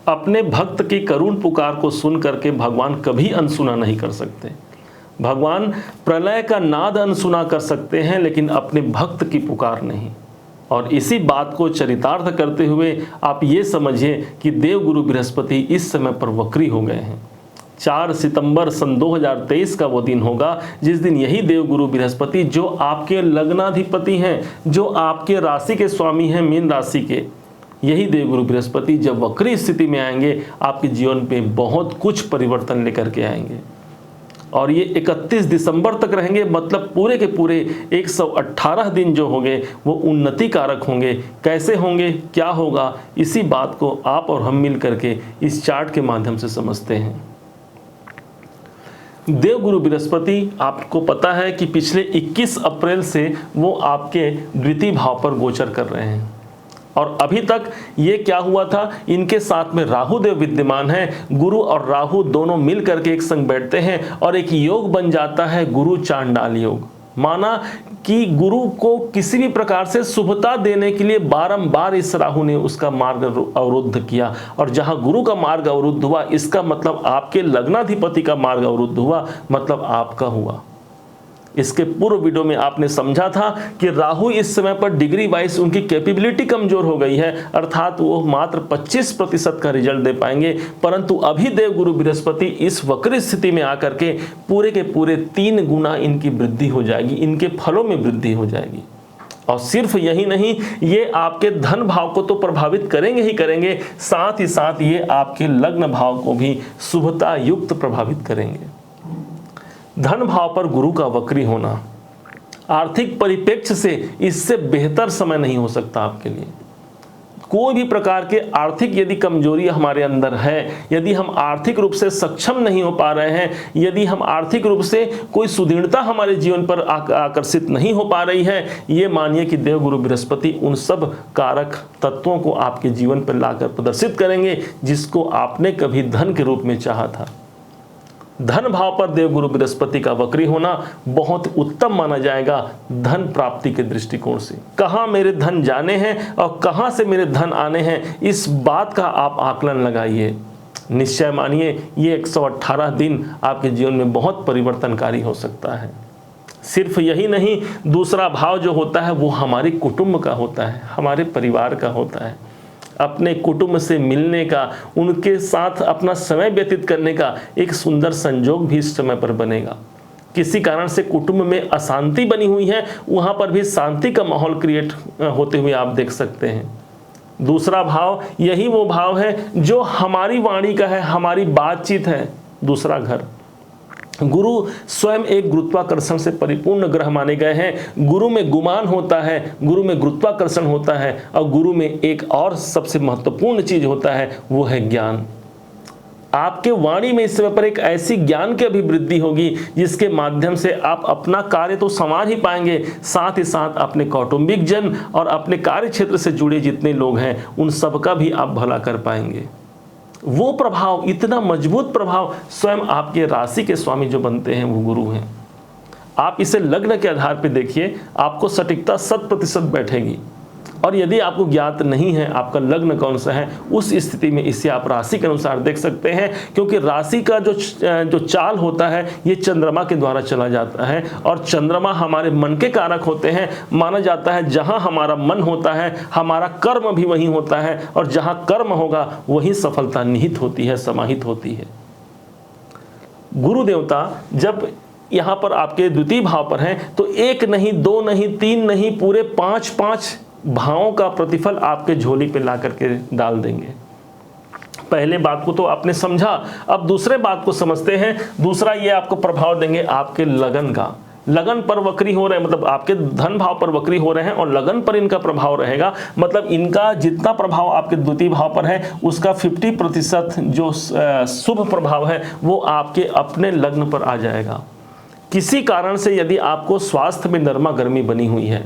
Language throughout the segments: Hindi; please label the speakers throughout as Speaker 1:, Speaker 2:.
Speaker 1: अपने भक्त की करुण पुकार को सुन करके भगवान कभी अनसुना नहीं कर सकते। भगवान प्रलय का नाद अनसुना कर सकते हैं, लेकिन अपने भक्त की पुकार नहीं। और इसी बात को चरितार्थ करते हुए आप ये समझिए कि देवगुरु बृहस्पति इस समय पर वक्री हो गए हैं। 4 सितंबर सन 2023 का वो दिन होगा जिस दिन यही देवगुरु बृहस्पति, जो आपके लग्नाधिपति हैं, जो आपके राशि के स्वामी हैं, मीन राशि के, यही देवगुरु बृहस्पति जब वक्री स्थिति में आएंगे आपके जीवन पे बहुत कुछ परिवर्तन लेकर के आएंगे। और ये 31 दिसंबर तक रहेंगे, मतलब पूरे के पूरे 118 दिन जो होंगे वो उन्नति कारक होंगे। कैसे होंगे, क्या होगा, इसी बात को आप और हम मिल करके इस चार्ट के माध्यम से समझते हैं। देवगुरु बृहस्पति, आपको पता है कि पिछले 21 अप्रैल से वो आपके द्वितीय भाव पर गोचर कर रहे हैं। और अभी तक ये क्या हुआ था, इनके साथ में राहु देव विद्यमान है। गुरु और राहु दोनों मिल करके एक संग बैठते हैं और एक योग बन जाता है, गुरु चांडाल योग। माना कि गुरु को किसी भी प्रकार से शुभता देने के लिए बारंबार इस राहु ने उसका मार्ग अवरुद्ध किया। और जहां गुरु का मार्ग अवरुद्ध हुआ, इसका मतलब आपके लग्नाधिपति का मार्ग अवरुद्ध हुआ, मतलब आपका हुआ। इसके पूर्व वीडियो में आपने समझा था कि राहु इस समय पर डिग्री वाइज उनकी कैपेबिलिटी कमजोर हो गई है, अर्थात वो मात्र 25% का रिजल्ट दे पाएंगे। परंतु अभी देवगुरु बृहस्पति इस वक्र स्थिति में आकर के पूरे 3 गुना इनकी वृद्धि हो जाएगी, इनके फलों में वृद्धि हो जाएगी। और सिर्फ यही नहीं, ये आपके धन भाव को तो प्रभावित करेंगे ही करेंगे, साथ ही साथ ये आपके लग्न भाव को भी शुभता युक्त प्रभावित करेंगे। धन भाव पर गुरु का वक्री होना आर्थिक परिप्रेक्ष्य से इससे बेहतर समय नहीं हो सकता आपके लिए। कोई भी प्रकार के आर्थिक यदि कमजोरी हमारे अंदर है, यदि हम आर्थिक रूप से सक्षम नहीं हो पा रहे हैं, यदि हम आर्थिक रूप से कोई सुदृढ़ता हमारे जीवन पर आकर्षित नहीं हो पा रही है, ये मानिए कि देवगुरु बृहस्पति उन सब कारक तत्वों को आपके जीवन पर लाकर प्रदर्शित करेंगे जिसको आपने कभी धन के रूप में चाहा था। धन भाव पर देवगुरु बृहस्पति का वक्री होना बहुत उत्तम माना जाएगा धन प्राप्ति के दृष्टिकोण से। कहां मेरे धन जाने हैं और कहां से मेरे धन आने हैं, इस बात का आप आकलन लगाइए। निश्चय मानिए ये 118 दिन आपके जीवन में बहुत परिवर्तनकारी हो सकता है। सिर्फ यही नहीं, दूसरा भाव जो होता है वो हमारे कुटुंब का होता है, हमारे परिवार का होता है। अपने कुटुंब से मिलने का, उनके साथ अपना समय व्यतीत करने का एक सुंदर संजोग भी इस समय पर बनेगा। किसी कारण से कुटुंब में अशांति बनी हुई है, वहां पर भी शांति का माहौल क्रिएट होते हुए आप देख सकते हैं। दूसरा भाव यही वो भाव है जो हमारी वाणी का है, हमारी बातचीत है। दूसरा घर, गुरु स्वयं एक गुरुत्वाकर्षण से परिपूर्ण ग्रह माने गए हैं। गुरु में गुमान होता है, गुरु में गुरुत्वाकर्षण होता है, और गुरु में एक और सबसे महत्वपूर्ण चीज होता है, वो है ज्ञान। आपके वाणी में इस समय पर एक ऐसी ज्ञान की अभिवृद्धि होगी जिसके माध्यम से आप अपना कार्य तो संवार ही पाएंगे, साथ ही साथ अपने कौटुंबिक जन और अपने कार्य क्षेत्र से जुड़े जितने लोग हैं उन सबका भी आप भला कर पाएंगे। वो प्रभाव, इतना मजबूत प्रभाव स्वयं आपके राशि के स्वामी जो बनते हैं वो गुरु हैं। आप इसे लग्न के आधार पर देखिए, आपको सटीकता 100% बैठेगी। और यदि आपको ज्ञात नहीं है आपका लग्न कौन सा है, उस स्थिति में इसे आप राशि के अनुसार देख सकते हैं, क्योंकि राशि का जो चाल होता है ये चंद्रमा के द्वारा चला जाता है। और चंद्रमा हमारे मन के कारक होते हैं। माना जाता है जहां हमारा मन होता है हमारा कर्म भी वहीं होता है, और जहां कर्म होगा वहीं सफलता निहित होती है, समाहित होती है। गुरु देवता जब यहाँ पर आपके द्वितीय भाव पर हैं तो 1 नहीं, 2 नहीं, 3 नहीं, पूरे 5 भावों का प्रतिफल आपके झोली पे ला करके डाल देंगे। पहले बात को तो आपने समझा, अब दूसरे बात को समझते हैं। दूसरा ये आपको प्रभाव देंगे आपके लगन का। लगन पर वक्री हो रहे हैं, मतलब आपके धन भाव पर वक्री हो रहे हैं और लगन पर इनका प्रभाव रहेगा। मतलब इनका जितना प्रभाव आपके द्वितीय भाव पर है उसका 50% जो शुभ प्रभाव है वो आपके अपने लग्न पर आ जाएगा। किसी कारण से यदि आपको स्वास्थ्य में नरमा गर्मी बनी हुई है,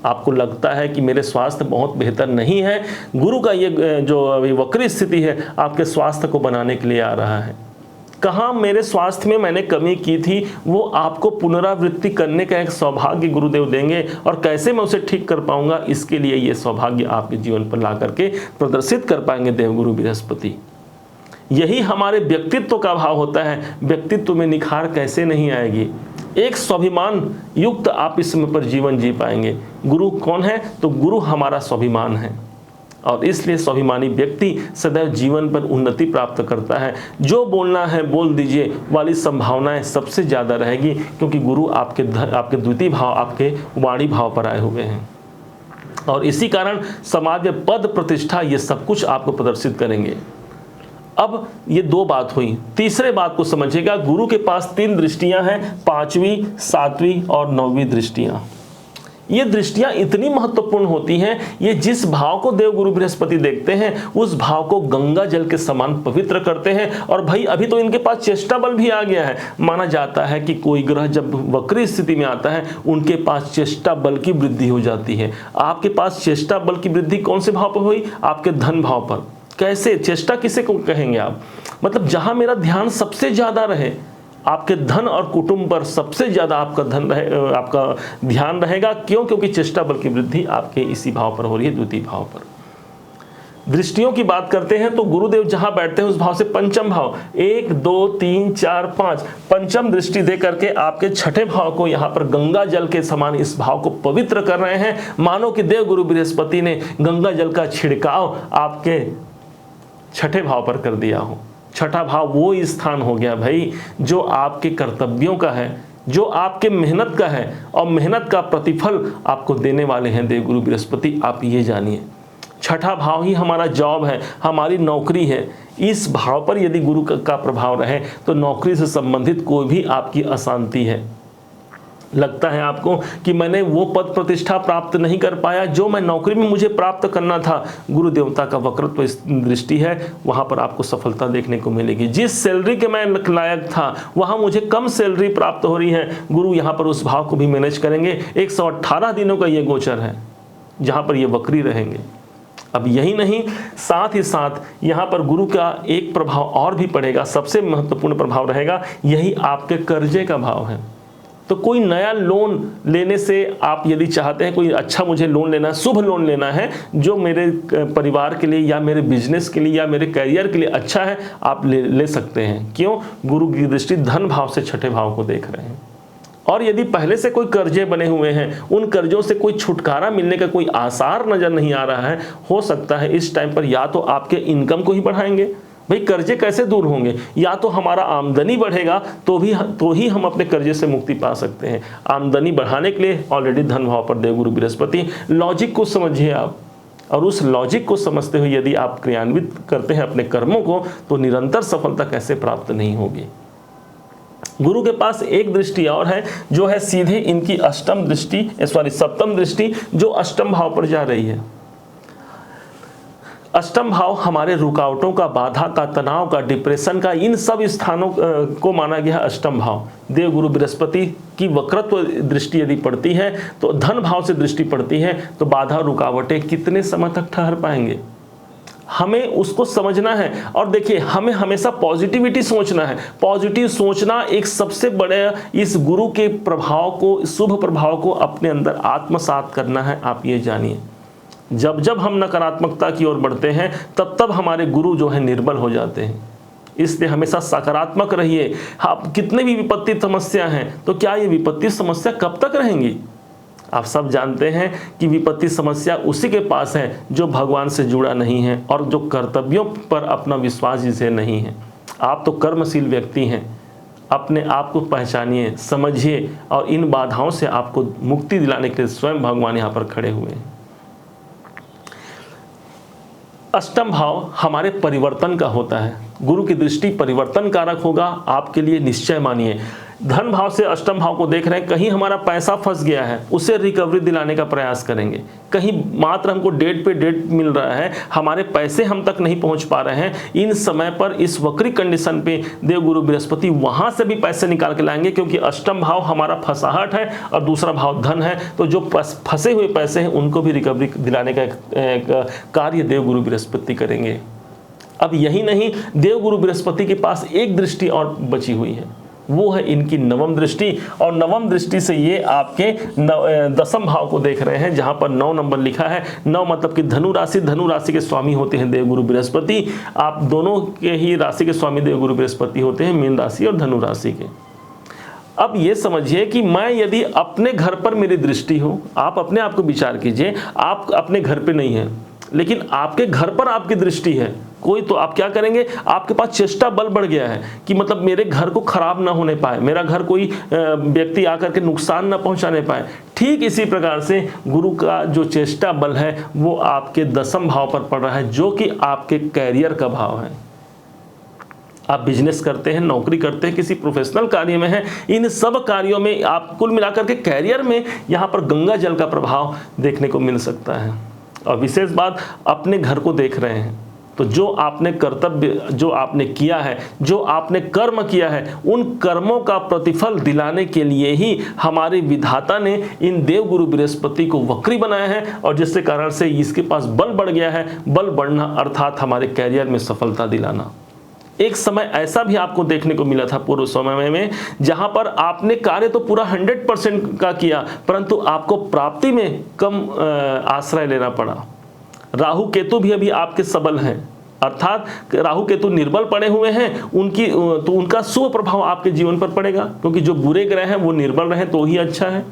Speaker 1: आपको लगता है कि मेरे स्वास्थ्य बहुत बेहतर नहीं है, गुरु का ये जो अभी वक्री स्थिति है आपके स्वास्थ्य को बनाने के लिए आ रहा है। कहाँ मेरे स्वास्थ्य में मैंने कमी की थी, वो आपको पुनरावृत्ति करने का एक सौभाग्य गुरुदेव देंगे, और कैसे मैं उसे ठीक कर पाऊंगा, इसके लिए ये सौभाग्य आपके जीवन पर ला करके प्रदर्शित कर पाएंगे देवगुरु बृहस्पति। यही हमारे व्यक्तित्व का भाव होता है। व्यक्तित्व में निखार कैसे नहीं आएगी, एक स्वाभिमान युक्त आप इस समय पर जीवन जी पाएंगे। गुरु कौन है, तो गुरु हमारा स्वाभिमान है, और इसलिए स्वाभिमानी व्यक्ति सदैव जीवन पर उन्नति प्राप्त करता है। जो बोलना है बोल दीजिए वाली संभावनाएं सबसे ज़्यादा रहेगी, क्योंकि गुरु आपके द्वितीय भाव, आपके वाणी भाव पर आए हुए हैं, और इसी कारण समाज में पद प्रतिष्ठा ये सब कुछ आपको प्रदर्शित करेंगे। अब ये दो बात हुई, तीसरे बात को समझिएगा। गुरु के पास 3 दृष्टियां हैं, 5वीं, 7वीं और 9वीं दृष्टियां। ये दृष्टियां इतनी महत्वपूर्ण होती हैं, ये जिस भाव को देवगुरु बृहस्पति देखते हैं उस भाव को गंगा जल के समान पवित्र करते हैं। और भाई अभी तो इनके पास चेष्टा बल भी आ गया है। माना जाता है कि कोई ग्रह जब वक्री स्थिति में आता है उनके पास चेष्टा बल की वृद्धि हो जाती है। आपके पास चेष्टा बल की वृद्धि कौन से भाव पर हुई, आपके धन भाव पर। कैसे चेष्टा किसे को कहेंगे आप, मतलब जहां मेरा ध्यान सबसे ज्यादा रहे, आपके धन और कुटुंब पर सबसे ज्यादा आपका ध्यान रहेगा। क्यों, क्योंकि चेष्टा बल की वृद्धि आपके इसी भाव पर हो रही है, द्वितीय भाव पर। दृष्टियों की बात करते हैं तो गुरुदेव जहां बैठते हैं उस भाव से पंचम भाव, 1 2 3 4 5 पंचम दृष्टि दे करके आपके छठे भाव को यहां पर गंगा जल के समान इस भाव को पवित्र कर रहे हैं। मानो कि देव गुरु बृहस्पति ने गंगा जल का छिड़काव आपके छठे भाव पर कर दिया हो। छठा भाव वो स्थान हो गया भाई जो आपके कर्तव्यों का है, जो आपके मेहनत का है, और मेहनत का प्रतिफल आपको देने वाले हैं देवगुरु बृहस्पति। आप ये जानिए, छठा भाव ही हमारा जॉब है, हमारी नौकरी है। इस भाव पर यदि गुरु का प्रभाव रहे तो नौकरी से संबंधित कोई भी आपकी अशांति है, लगता है आपको कि मैंने वो पद प्रतिष्ठा प्राप्त नहीं कर पाया जो मैं नौकरी में मुझे प्राप्त करना था, गुरु देवता का वक्रत्व दृष्टि है, वहां पर आपको सफलता देखने को मिलेगी। जिस सैलरी के मैं लायक था वहां मुझे कम सैलरी प्राप्त हो रही है, गुरु यहां पर उस भाव को भी मैनेज करेंगे। 118 दिनों का ये गोचर है जहां पर ये वक्री रहेंगे। अब यही नहीं, साथ ही साथ यहाँ पर गुरु का एक प्रभाव और भी पड़ेगा, सबसे महत्वपूर्ण प्रभाव रहेगा, यही आपके कर्जे का भाव है। तो कोई नया लोन लेने से आप यदि चाहते हैं कोई अच्छा मुझे लोन लेना है, शुभ लोन लेना है जो मेरे परिवार के लिए या मेरे बिजनेस के लिए या मेरे करियर के लिए अच्छा है, आप ले सकते हैं। क्यों, गुरु की दृष्टि धन भाव से छठे भाव को देख रहे हैं। और यदि पहले से कोई कर्जे बने हुए हैं, उन कर्जों से कोई छुटकारा मिलने का कोई आसार नजर नहीं आ रहा है, हो सकता है इस टाइम पर या तो आपके इनकम को ही बढ़ाएंगे। भाई कर्जे कैसे दूर होंगे, या तो हमारा आमदनी बढ़ेगा तो ही हम अपने कर्जे से मुक्ति पा सकते हैं। आमदनी बढ़ाने के लिए ऑलरेडी धन भाव पर देवगुरु बृहस्पति। लॉजिक को समझिए आप, और उस लॉजिक को समझते हुए यदि आप क्रियान्वित करते हैं अपने कर्मों को तो निरंतर सफलता कैसे प्राप्त नहीं होगी। गुरु के पास एक दृष्टि और है जो है सीधे इनकी सप्तम दृष्टि जो अष्टम भाव पर जा रही है। अष्टम भाव हमारे रुकावटों का, बाधा का, तनाव का, डिप्रेशन का, इन सब स्थानों को माना गया है अष्टम भाव। देव गुरु बृहस्पति की वक्रत्व दृष्टि यदि पड़ती है तो धन भाव से दृष्टि पड़ती है तो बाधा रुकावटें कितने समय तक ठहर पाएंगे, हमें उसको समझना है। और देखिए हमें हमेशा पॉजिटिविटी सोचना है। पॉजिटिव सोचना एक सबसे बड़े इस गुरु के प्रभाव को, शुभ प्रभाव को अपने अंदर आत्मसात करना है। आप ये जानिए, जब जब हम नकारात्मकता की ओर बढ़ते हैं तब तब हमारे गुरु जो है निर्बल हो जाते हैं। इसलिए हमेशा सकारात्मक रहिए। आप कितने भी विपत्ति समस्या हैं तो क्या ये विपत्ति समस्या कब तक रहेंगी? आप सब जानते हैं कि विपत्ति समस्या उसी के पास है जो भगवान से जुड़ा नहीं है और जो कर्तव्यों पर अपना विश्वास जिसे नहीं है। आप तो कर्मशील व्यक्ति हैं, अपने आप को पहचानिए, समझिए, और इन बाधाओं से आपको मुक्ति दिलाने के लिए स्वयं भगवान यहाँ पर खड़े हुए हैं। अष्टम भाव हमारे परिवर्तन का होता है। गुरु की दृष्टि परिवर्तन कारक होगा आपके लिए, निश्चय मानिए। धन भाव से अष्टम भाव को देख रहे हैं, कहीं हमारा पैसा फंस गया है उसे रिकवरी दिलाने का प्रयास करेंगे। कहीं मात्र हमको डेट पे डेट मिल रहा है, हमारे पैसे हम तक नहीं पहुंच पा रहे हैं, इन समय पर इस वक्री कंडीशन पे देव गुरु बृहस्पति वहां से भी पैसे निकाल के लाएंगे, क्योंकि अष्टम भाव हमारा फंसाहट है और दूसरा भाव धन है। तो जो फंसे हुए पैसे हैं उनको भी रिकवरी दिलाने का एक कार्य देव गुरु बृहस्पति करेंगे। अब यही नहीं, देवगुरु बृहस्पति के पास एक दृष्टि और बची हुई है, वो है इनकी नवम दृष्टि। और नवम दृष्टि से ये आपके दसम भाव को देख रहे हैं, जहां पर 9 नंबर लिखा है। 9 मतलब कि धनु राशि, धनु राशि के स्वामी होते हैं देवगुरु बृहस्पति। आप दोनों के ही राशि के स्वामी देवगुरु बृहस्पति होते हैं, मीन राशि और धनु राशि के। अब ये समझिए कि मैं यदि अपने घर पर मेरी दृष्टि हो, आप अपने आप को विचार कीजिए, आप अपने घर पे नहीं है लेकिन आपके घर पर आपकी दृष्टि है कोई, तो आप क्या करेंगे, आपके पास चेष्टा बल बढ़ गया है कि मतलब मेरे घर को खराब ना होने पाए, मेरा घर कोई व्यक्ति आकर के नुकसान ना पहुंचाने पाए। ठीक इसी प्रकार से गुरु का जो चेष्टा बल है वो आपके दसम भाव पर पड़ रहा है, जो कि आपके कैरियर का भाव है। आप बिजनेस करते हैं, नौकरी करते हैं, किसी प्रोफेशनल कार्य में हैं, इन सब कार्यों में आप कुल मिलाकर के कैरियर में यहाँ पर गंगा जल का प्रभाव देखने को मिल सकता है। और विशेष बात, अपने घर को देख रहे हैं तो जो आपने कर्तव्य, जो आपने किया है, जो आपने कर्म किया है, उन कर्मों का प्रतिफल दिलाने के लिए ही हमारे विधाता ने इन देवगुरु बृहस्पति को वक्री बनाया है, और जिसके कारण से इसके पास बल बढ़ गया है। बल बढ़ना अर्थात हमारे कैरियर में सफलता दिलाना। एक समय ऐसा भी आपको देखने को मिला था पूर्व समय में, जहां पर आपने कार्य तो पूरा 100% का किया, परंतु आपको प्राप्ति में कम आश्रय लेना पड़ा। राहु केतु भी अभी आपके सबल हैं, अर्थात राहु केतु निर्बल पड़े हुए हैं, तो उनका शुभ प्रभाव आपके जीवन पर पड़ेगा, क्योंकि जो बुरे ग्रह हैं वो निर्बल रहे तो ही अच्छा है।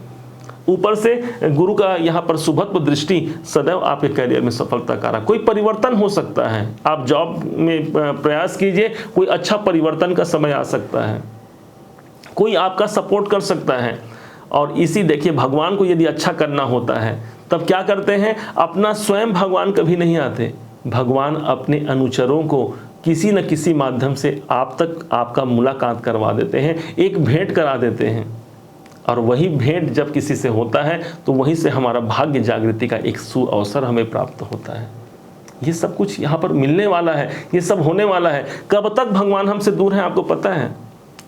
Speaker 1: ऊपर से गुरु का यहाँ पर शुभत्व दृष्टि सदैव आपके करियर में सफलता कारक। कोई परिवर्तन हो सकता है, आप जॉब में प्रयास कीजिए, कोई अच्छा परिवर्तन का समय आ सकता है, कोई आपका सपोर्ट कर सकता है। और इसी देखिए, भगवान को यदि अच्छा करना होता है तब क्या करते हैं, अपना स्वयं भगवान कभी नहीं आते, भगवान अपने अनुचरों को किसी न किसी माध्यम से आप तक आपका मुलाकात करवा देते हैं, एक भेंट करा देते हैं। और वही भेंट जब किसी से होता है तो वहीं से हमारा भाग्य जागृति का एक सुअवसर हमें प्राप्त होता है। ये सब कुछ यहाँ पर मिलने वाला है, ये सब होने वाला है। कब तक भगवान हमसे दूर हैं आपको पता है?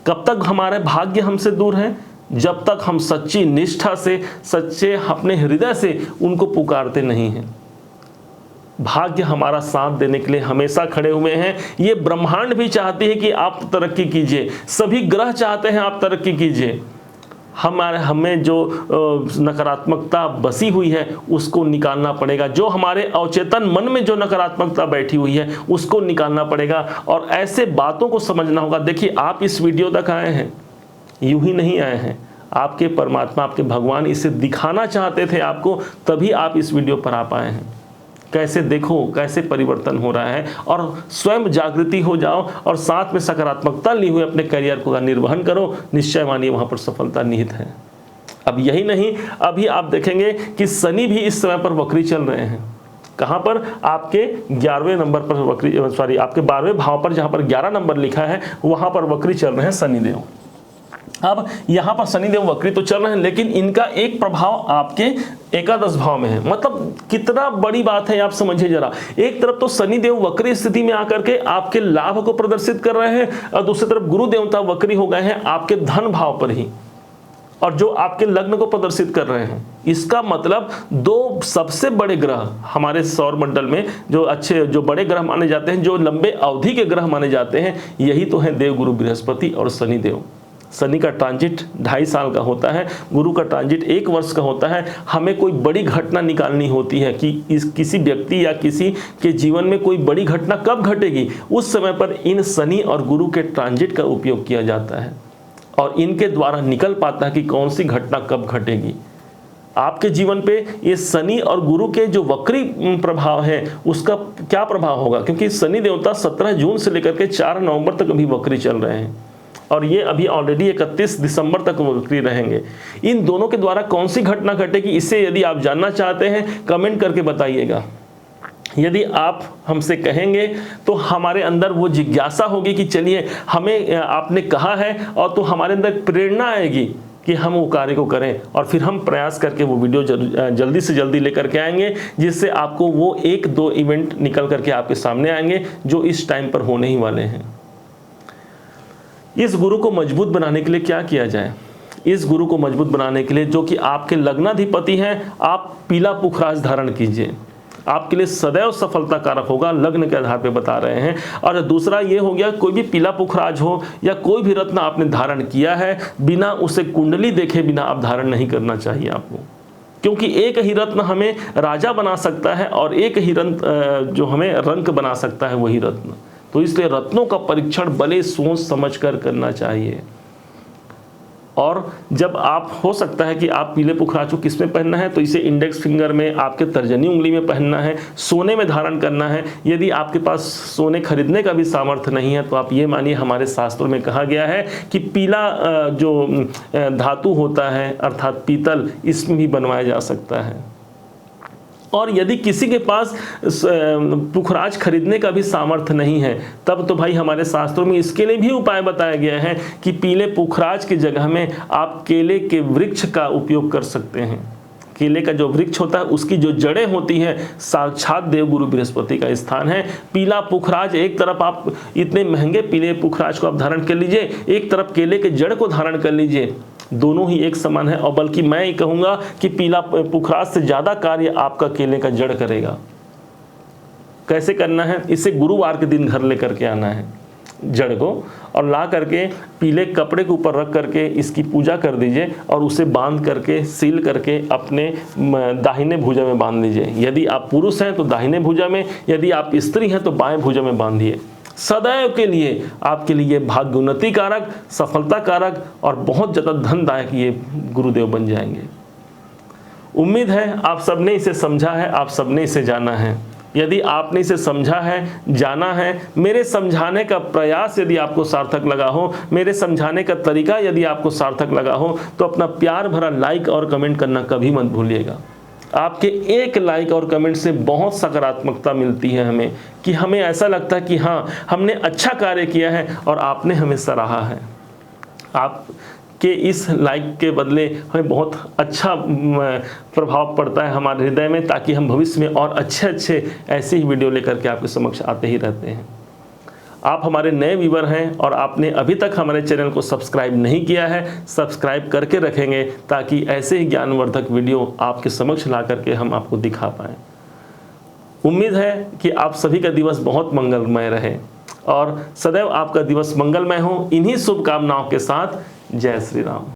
Speaker 1: कब तक हमारे भाग्य हमसे दूर हैं? जब तक हम सच्ची निष्ठा से, सच्चे अपने हृदय से उनको पुकारते नहीं हैं। भाग्य हमारा साथ देने के लिए हमेशा खड़े हुए हैं। ये ब्रह्मांड भी चाहती है कि आप तरक्की कीजिए, सभी ग्रह चाहते हैं आप तरक्की कीजिए। हमें जो नकारात्मकता बसी हुई है उसको निकालना पड़ेगा, जो हमारे अवचेतन मन में जो नकारात्मकता बैठी हुई है उसको निकालना पड़ेगा, और ऐसे बातों को समझना होगा। देखिए, आप इस वीडियो तक आए हैं, यूं ही नहीं आए हैं, आपके परमात्मा, आपके भगवान इसे दिखाना चाहते थे आपको, तभी आप इस वीडियो पर आ पाए हैं। कैसे देखो, कैसे परिवर्तन हो रहा है, और स्वयं जागृति हो जाओ और साथ में सकारात्मकता ली हुए अपने करियर को निर्वहन करो, निश्चय मानिए वहां पर सफलता निहित है। अब यही नहीं, अभी आप देखेंगे कि शनि भी इस समय पर वक्री चल रहे हैं। कहां पर? आपके 11वें नंबर पर वक्री, सॉरी आपके 12वें भाव पर, जहां पर 11 नंबर लिखा है वहां पर वक्री चल रहे हैं शनिदेव। अब यहां पर शनिदेव वक्री तो चल रहे हैं, लेकिन इनका एक प्रभाव आपके एकादश भाव में है। मतलब कितना बड़ी बात है, आप समझिए जरा। एक तरफ तो शनिदेव वक्री स्थिति में आकर के आपके लाभ को प्रदर्शित कर रहे हैं, और दूसरी तरफ गुरु देवता वक्री हो गए हैं आपके धन भाव पर ही, और जो आपके लग्न को प्रदर्शित कर रहे हैं। इसका मतलब दो सबसे बड़े ग्रह हमारे सौर मंडल में, जो अच्छे, जो बड़े ग्रह माने जाते हैं, जो लंबे अवधि के ग्रह माने जाते हैं, यही तो है देवगुरु बृहस्पति और शनिदेव। शनि का ट्रांजिट 2.5 साल का होता है, गुरु का ट्रांजिट 1 वर्ष का होता है। हमें कोई बड़ी घटना निकालनी होती है कि किसी व्यक्ति या किसी के जीवन में कोई बड़ी घटना कब घटेगी, उस समय पर इन शनि और गुरु के ट्रांजिट का उपयोग किया जाता है, और इनके द्वारा निकल पाता है कि कौन सी घटना कब घटेगी। आपके जीवन पे ये शनि और गुरु के जो वक्री प्रभाव है उसका क्या प्रभाव होगा, क्योंकि शनि देवता 17 जून से लेकर के 4 नवंबर तक अभी वक्री चल रहे हैं, और ये अभी ऑलरेडी 31 दिसंबर तक वक्री रहेंगे। इन दोनों के द्वारा कौन सी घटना घटेगी, इसे यदि आप जानना चाहते हैं कमेंट करके बताइएगा। यदि आप हमसे कहेंगे तो हमारे अंदर वो जिज्ञासा होगी कि चलिए, हमें आपने कहा है, और तो हमारे अंदर प्रेरणा आएगी कि हम वो कार्य को करें, और फिर हम प्रयास करके वो वीडियो जल्दी से जल्दी लेकर के आएंगे, जिससे आपको वो 1-2 इवेंट निकल करके आपके सामने आएंगे जो इस टाइम पर होने ही वाले हैं। इस गुरु को मजबूत बनाने के लिए क्या किया जाए? इस गुरु को मजबूत बनाने के लिए, जो कि आपके लग्नाधिपति हैं, आप पीला पुखराज धारण कीजिए। आपके लिए सदैव सफलता कारक होगा, लग्न के आधार पे बता रहे हैं। और दूसरा ये हो गया, कोई भी पीला पुखराज हो या कोई भी रत्न आपने धारण किया है, बिना उसे कुंडली देखे बिना आप धारण नहीं करना चाहिए आपको, क्योंकि एक ही रत्न हमें राजा बना सकता है और एक ही रत्न जो हमें रंक बना सकता है वही रत्न। तो इसलिए रत्नों का परीक्षण बड़े सोच समझ कर करना चाहिए। और जब आप, हो सकता है कि आप पीले पुखराज को किस में पहनना है, तो इसे इंडेक्स फिंगर में, आपके तर्जनी उंगली में पहनना है, सोने में धारण करना है। यदि आपके पास सोने खरीदने का भी सामर्थ्य नहीं है तो आप ये मानिए, हमारे शास्त्रों में कहा गया है कि पीला जो धातु होता है अर्थात पीतल, इसमें भी बनवाया जा सकता है। और यदि किसी के पास पुखराज खरीदने का भी सामर्थ्य नहीं है, तब तो भाई हमारे शास्त्रों में इसके लिए भी उपाय बताया गया है कि पीले पुखराज की जगह में आप केले के वृक्ष का उपयोग कर सकते हैं। केले का जो वृक्ष होता है उसकी जो जड़ें होती हैं, साक्षात देवगुरु बृहस्पति का स्थान है। पीला पुखराज, एक तरफ आप इतने महंगे पीले पुखराज को आप धारण कर लीजिए, एक तरफ केले के जड़ को धारण कर लीजिए, दोनों ही एक समान है। और बल्कि मैं ये कहूँगा कि पीला पुखराज से ज़्यादा कार्य आपका केले का जड़ करेगा। कैसे करना है? इसे गुरुवार के दिन घर लेकर के आना है जड़ को, और ला करके पीले कपड़े के ऊपर रख करके इसकी पूजा कर दीजिए और उसे बांध करके सील करके अपने दाहिने भुजा में बांध लीजिए। यदि आप पुरुष हैं तो दाहिने भुजा में, यदि आप स्त्री हैं तो बाएं भुजा में बांधिए। सदैव के लिए आपके लिए भाग्य उन्नति कारक, सफलता कारक और बहुत ज़्यादा धनदायक ये गुरुदेव बन जाएंगे। उम्मीद है आप सबने इसे समझा है, आप सबने इसे जाना है। यदि आपने इसे समझा है, जाना है, मेरे समझाने का प्रयास यदि आपको सार्थक लगा हो, मेरे समझाने का तरीका यदि आपको सार्थक लगा हो, तो अपना प्यार भरा लाइक और कमेंट करना कभी मत भूलिएगा। आपके एक लाइक और कमेंट से बहुत सकारात्मकता मिलती है हमें, कि हमें ऐसा लगता है कि हाँ, हमने अच्छा कार्य किया है और आपने हमें सराहा है। आप के इस लाइक के बदले हमें बहुत अच्छा प्रभाव पड़ता है हमारे हृदय में, ताकि हम भविष्य में और अच्छे ऐसे ही वीडियो लेकर के आपके समक्ष आते ही रहते हैं। आप हमारे नए व्यूवर हैं और आपने अभी तक हमारे चैनल को सब्सक्राइब नहीं किया है, सब्सक्राइब करके रखेंगे, ताकि ऐसे ही ज्ञानवर्धक वीडियो आपके समक्ष ला करके हम आपको दिखा पाएँ। उम्मीद है कि आप सभी का दिवस बहुत मंगलमय रहे और सदैव आपका दिवस मंगलमय हो। इन्हीं शुभकामनाओं के साथ जय श्री राम।